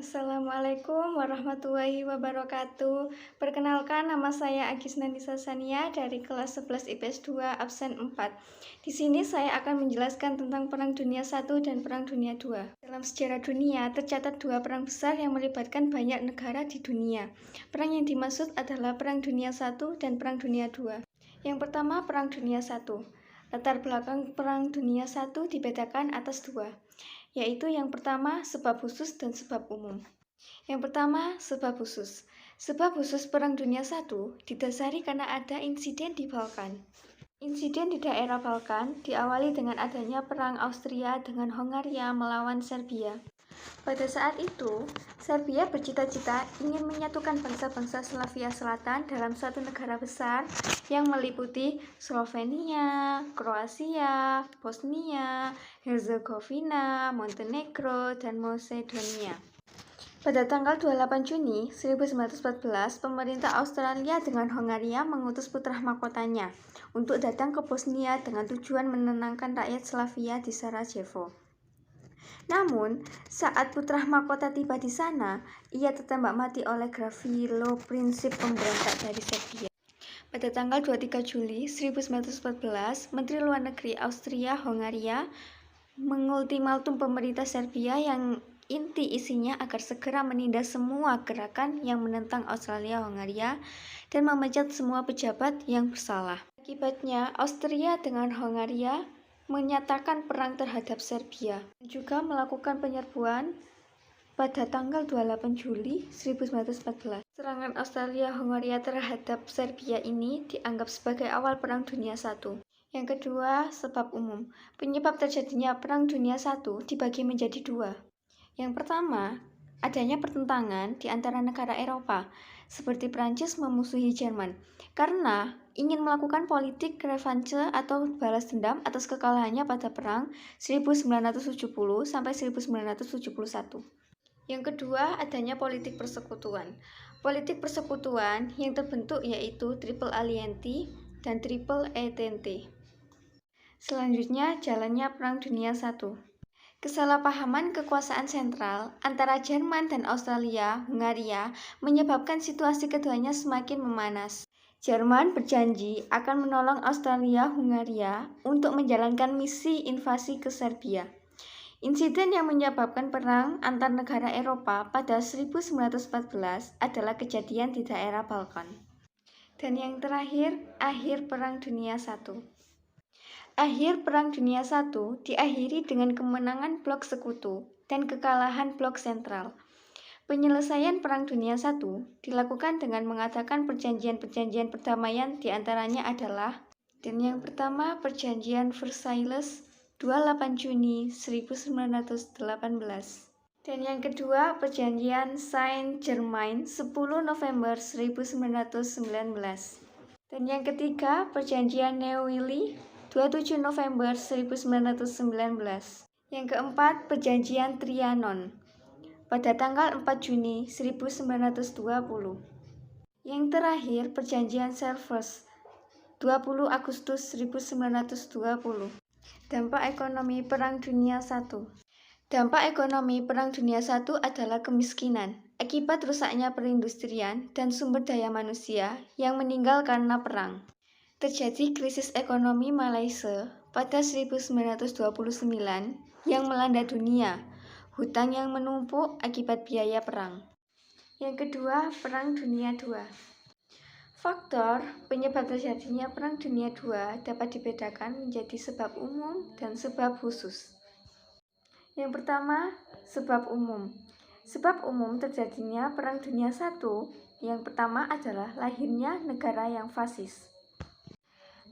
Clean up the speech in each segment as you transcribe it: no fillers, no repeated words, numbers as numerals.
Assalamualaikum warahmatullahi wabarakatuh. Perkenalkan, nama saya Agisna Nisa Sania dari kelas 11 IPS 2 absen 4. Di sini saya akan menjelaskan tentang Perang Dunia I dan Perang Dunia II. Dalam sejarah dunia, tercatat dua perang besar yang melibatkan banyak negara di dunia. Perang yang dimaksud adalah Perang Dunia I dan Perang Dunia II. Yang pertama, Perang Dunia I. Latar belakang Perang Dunia I dibedakan atas dua, yaitu yang pertama sebab khusus dan sebab umum. Yang pertama, sebab khusus. Sebab khusus Perang Dunia I didasari karena ada insiden di Balkan. Insiden di daerah Balkan diawali dengan adanya perang Austria dengan Hongaria melawan Serbia. Pada saat itu, Serbia bercita-cita ingin menyatukan bangsa-bangsa Slavia Selatan dalam satu negara besar yang meliputi Slovenia, Kroasia, Bosnia, Herzegovina, Montenegro, dan Macedonia. Pada tanggal 28 Juni 1914, pemerintah Australia dengan Hongaria mengutus putra mahkotanya untuk datang ke Bosnia dengan tujuan menenangkan rakyat Slavia di Sarajevo. Namun, saat putra mahkota tiba di sana, ia tertembak mati oleh Gavrilo Princip, pemberontak dari Serbia. Pada tanggal 23 Juli 1914, Menteri Luar Negeri Austria Hongaria mengultimatum pemerintah Serbia yang inti isinya agar segera menindas semua gerakan yang menentang Australia Hongaria dan memecat semua pejabat yang bersalah. Akibatnya, Austria dengan Hongaria menyatakan perang terhadap Serbia, juga melakukan penyerbuan pada tanggal 28 Juli 1914. Serangan Australia-Hongaria terhadap Serbia ini dianggap sebagai awal Perang Dunia I. Yang kedua, sebab umum. Penyebab terjadinya Perang Dunia I dibagi menjadi dua. Yang pertama, adanya pertentangan di antara negara Eropa, seperti Prancis memusuhi Jerman, karena ingin melakukan politik revanche atau balas dendam atas kekalahannya pada perang 1970 sampai 1971. Yang kedua, adanya politik persekutuan. Politik persekutuan yang terbentuk yaitu Triple Alliance dan Triple Entente. Selanjutnya, jalannya Perang Dunia I. Kesalahpahaman kekuasaan sentral antara Jerman dan Australia-Hungaria menyebabkan situasi keduanya semakin memanas. Jerman berjanji akan menolong Australia-Hungaria untuk menjalankan misi invasi ke Serbia. Insiden yang menyebabkan perang antar negara Eropa pada 1914 adalah kejadian di daerah Balkan. Dan yang terakhir, akhir Perang Dunia I. Akhir Perang Dunia I diakhiri dengan kemenangan blok sekutu dan kekalahan blok sentral. Penyelesaian Perang Dunia I dilakukan dengan mengadakan perjanjian-perjanjian perdamaian, diantaranya adalah: dan yang pertama, Perjanjian Versailles 28 Juni 1918. Dan yang kedua, Perjanjian Saint-Germain 10 November 1919. Dan yang ketiga, Perjanjian Neuilly 27 November 1919. Yang keempat, Perjanjian Trianon pada tanggal 4 Juni 1920. Yang terakhir, Perjanjian Sevres 20 Agustus 1920. Dampak ekonomi Perang Dunia I. Dampak ekonomi Perang Dunia I adalah kemiskinan akibat rusaknya perindustrian dan sumber daya manusia yang meninggal karena perang. Terjadi krisis ekonomi Malaysia pada 1929 yang melanda dunia, hutang yang menumpuk akibat biaya perang. Yang kedua, Perang Dunia II. Faktor penyebab terjadinya Perang Dunia II dapat dibedakan menjadi sebab umum dan sebab khusus. Yang pertama, sebab umum. Sebab umum terjadinya Perang Dunia I yang pertama adalah lahirnya negara yang fasis.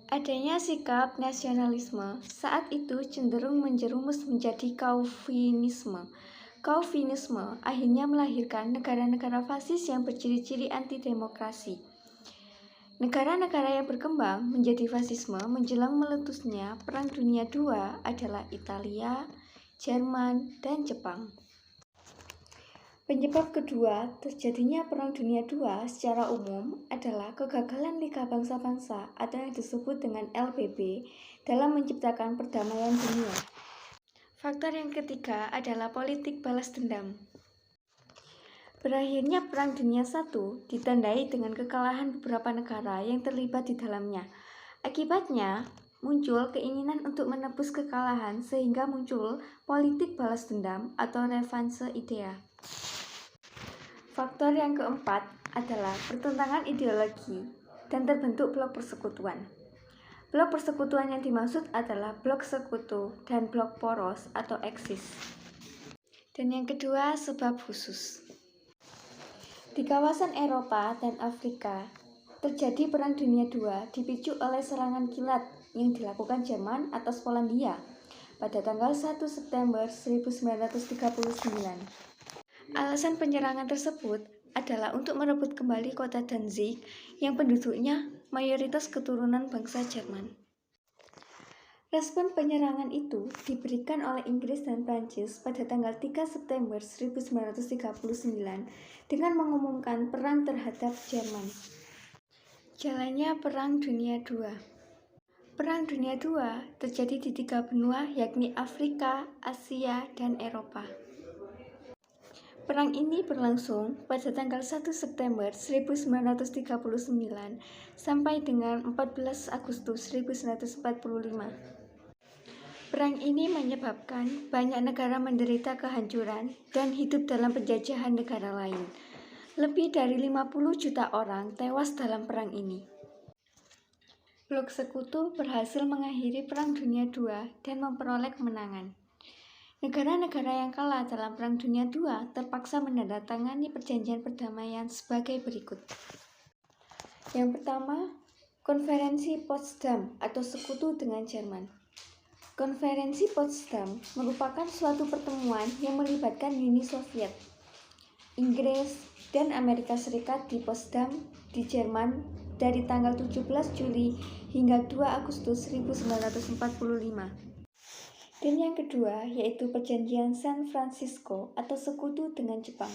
Adanya sikap nasionalisme saat itu cenderung menjerumus menjadi Calvinisme. Calvinisme akhirnya melahirkan negara-negara fasis yang berciri-ciri anti-demokrasi. Negara-negara yang berkembang menjadi fasisme menjelang meletusnya Perang Dunia II adalah Italia, Jerman, dan Jepang. Penyebab kedua terjadinya Perang Dunia II secara umum adalah kegagalan Liga Bangsa-Bangsa atau yang disebut dengan LBB dalam menciptakan perdamaian dunia. Faktor yang ketiga adalah politik balas dendam. Berakhirnya Perang Dunia I ditandai dengan kekalahan beberapa negara yang terlibat di dalamnya. Akibatnya, muncul keinginan untuk menebus kekalahan sehingga muncul politik balas dendam atau revanse idea. Faktor yang keempat adalah pertentangan ideologi dan terbentuk blok persekutuan. Blok persekutuan yang dimaksud adalah blok sekutu dan blok poros atau eksis. Dan yang kedua, sebab khusus. Di kawasan Eropa dan Afrika, terjadi Perang Dunia II dipicu oleh serangan kilat yang dilakukan Jerman atas Polandia pada tanggal 1 September 1939. Alasan penyerangan tersebut adalah untuk merebut kembali kota Danzig yang penduduknya mayoritas keturunan bangsa Jerman. Respon penyerangan itu diberikan oleh Inggris dan Prancis pada tanggal 3 September 1939 dengan mengumumkan perang terhadap Jerman. Jalannya Perang Dunia II. Perang Dunia II terjadi di 3 benua yakni Afrika, Asia, dan Eropa. Perang ini berlangsung pada tanggal 1 September 1939 sampai dengan 14 Agustus 1945. Perang ini menyebabkan banyak negara menderita kehancuran dan hidup dalam penjajahan negara lain. Lebih dari 50 juta orang tewas dalam perang ini. Blok Sekutu berhasil mengakhiri Perang Dunia II dan memperoleh kemenangan. Negara-negara yang kalah dalam Perang Dunia II terpaksa menandatangani perjanjian perdamaian sebagai berikut. Yang pertama, Konferensi Potsdam atau Sekutu dengan Jerman. Konferensi Potsdam merupakan suatu pertemuan yang melibatkan Uni Soviet, Inggris, dan Amerika Serikat di Potsdam di Jerman dari tanggal 17 Juli hingga 2 Agustus 1945. Dan yang kedua yaitu Perjanjian San Francisco atau Sekutu dengan Jepang.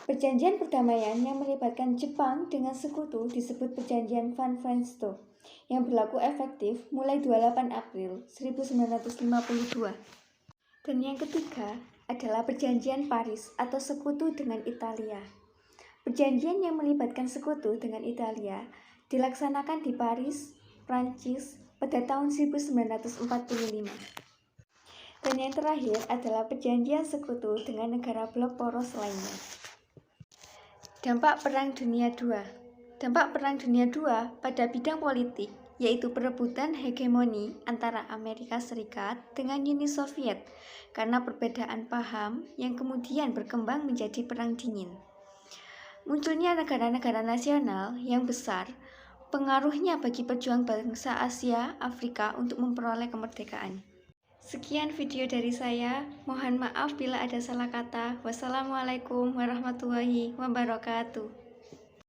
Perjanjian perdamaian yang melibatkan Jepang dengan Sekutu disebut Perjanjian San Francisco yang berlaku efektif mulai 28 April 1952. Dan yang ketiga adalah Perjanjian Paris atau Sekutu dengan Italia. Perjanjian yang melibatkan Sekutu dengan Italia dilaksanakan di Paris, Prancis pada tahun 1945. Dan yang terakhir adalah Perjanjian Sekutu dengan negara blok poros lainnya. Dampak Perang Dunia II. Dampak Perang Dunia II pada bidang politik yaitu perebutan hegemoni antara Amerika Serikat dengan Uni Soviet karena perbedaan paham yang kemudian berkembang menjadi Perang Dingin. Munculnya negara-negara nasional yang besar, pengaruhnya bagi pejuang bangsa Asia, Afrika untuk memperoleh kemerdekaan. Sekian video dari saya, mohon maaf bila ada salah kata. Wassalamualaikum warahmatullahi wabarakatuh.